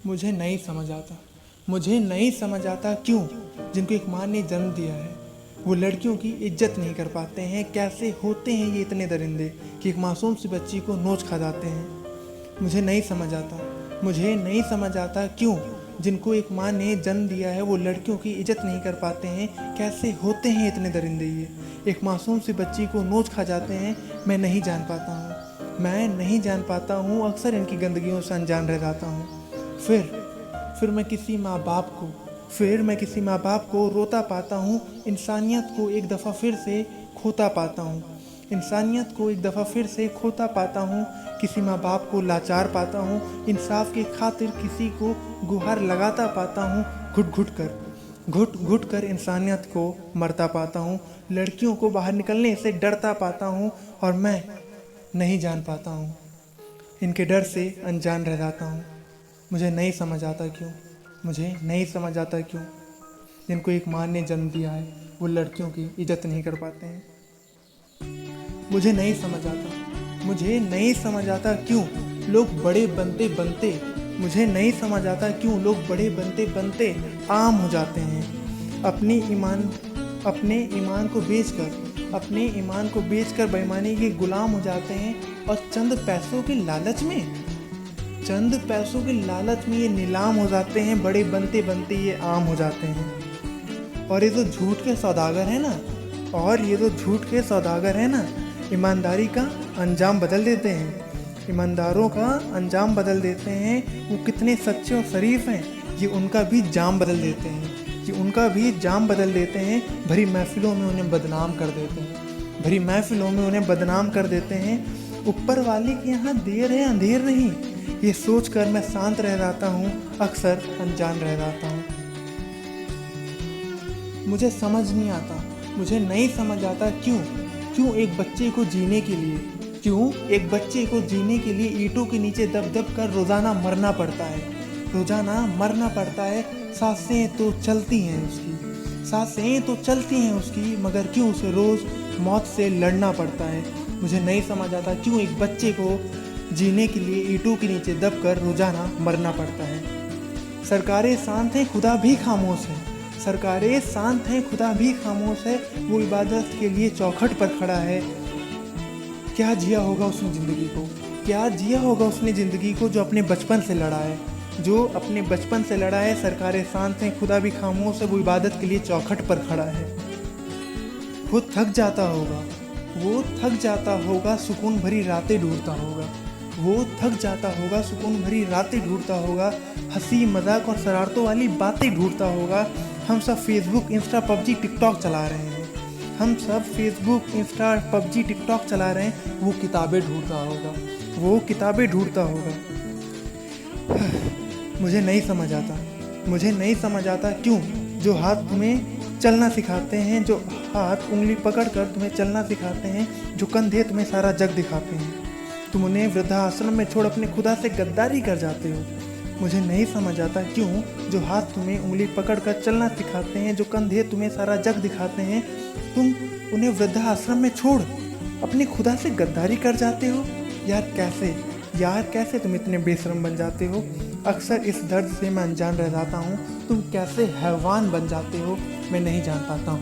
मुझे नहीं समझ आता, मुझे नहीं समझ आता क्यों जिनको एक माँ ने जन्म दिया है वो लड़कियों की इज्जत नहीं कर पाते हैं। कैसे होते हैं ये इतने दरिंदे कि एक मासूम सी बच्ची को नोच खा जाते हैं। मुझे नहीं समझ आता, मुझे नहीं समझ आता क्यों जिनको एक माँ ने जन्म दिया है वो लड़कियों की इज्जत नहीं कर पाते हैं। कैसे होते हैं इतने दरिंदे ये, एक मासूम सी बच्ची को नोच खा जाते हैं। मैं नहीं जान पाता हूँ, मैं नहीं जान पाता हूँ, अक्सर इनकी गंदगियों से अनजान रह जाता हूँ। फिर मैं किसी माँ बाप को रोता पाता हूँ। इंसानियत को एक दफ़ा फिर से खोता पाता हूँ, इंसानियत को एक दफ़ा फिर से खोता पाता हूँ। किसी माँ बाप को लाचार पाता हूँ, इंसाफ की खातिर किसी को गुहार लगाता पाता हूँ। घुट घुट कर इंसानियत को मरता पाता हूँ। लड़कियों को बाहर निकलने से डरता पाता हूँ और मैं नहीं जान पाता हूँ, इनके डर से अनजान रह जाता हूँ। मुझे नहीं समझ आता क्यों, मुझे नहीं समझ आता क्यों जिनको एक माँ ने जन्म दिया है वो लड़कियों की इज्जत नहीं कर पाते हैं। मुझे नहीं समझ आता, मुझे नहीं समझ आता क्यों लोग बड़े बनते बनते, मुझे नहीं समझ आता क्यों लोग बड़े बनते बनते आम हो जाते हैं। अपने ईमान को बेचकर बेईमानी के गुलाम हो जाते हैं और चंद पैसों के लालच में ये नीलाम हो जाते हैं। बड़े बनते बनते ये आम हो जाते हैं। और ये जो झूठ के सौदागर हैं ना, ईमानदारी का अंजाम बदल देते हैं, ईमानदारों का अंजाम बदल देते हैं। वो कितने सच्चे और शरीफ हैं ये उनका भी जाम बदल देते हैं, भरी महफिलों में उन्हें बदनाम कर देते हैं, ऊपर वाले के यहाँ देर है अंधेर नहीं, ये सोचकर मैं शांत रह जाता हूँ, अक्सर अनजान रह जाता हूँ। मुझे नहीं समझ आता क्यों एक बच्चे को जीने के लिए ईंटों के नीचे दब दब कर रोज़ाना मरना पड़ता है। सांसें तो चलती हैं उसकी, मगर क्यों उसे रोज़ मौत से लड़ना पड़ता है। मुझे नहीं समझ आता क्यों एक बच्चे को जीने के लिए ईंटों के नीचे दब कर रोज़ाना मरना पड़ता है। सरकारें शांत हैं, खुदा भी खामोश है, वो इबादत के लिए चौखट पर खड़ा है। क्या जिया होगा उसने ज़िंदगी को जो अपने बचपन से लड़ा है, सरकारें शांत हैं, खुदा भी खामोश है, वो इबादत के लिए चौखट पर खड़ा है। वो थक जाता होगा, सुकून भरी रातें ढूंढता होगा, हंसी मजाक और शरारतों वाली बातें ढूंढता होगा। हम सब फेसबुक इंस्टा पबजी टिकटॉक चला रहे हैं, वो किताबें ढूंढता होगा। मुझे नहीं समझ आता क्यों जो हाथ तुम्हें चलना सिखाते हैं, जो हाथ उंगली पकड़ कर तुम्हें चलना सिखाते हैं, जो कंधे तुम्हें सारा जग दिखाते हैं, तुम उन्हें वृद्धाश्रम में छोड़ अपने खुदा से गद्दारी कर जाते हो। मुझे नहीं समझ आता क्यों जो हाथ तुम्हें उंगली पकड़ कर चलना सिखाते हैं, जो कंधे तुम्हें सारा जग दिखाते हैं, तुम उन्हें वृद्धाश्रम में छोड़ अपने खुदा से गद्दारी कर जाते हो। यार कैसे तुम इतने बेशरम बन जाते हो। अक्सर इस दर्द से मैं अनजान रह जाता हूँ, तुम कैसे हैवान बन जाते हो। मैं नहीं जान पाता हूँ।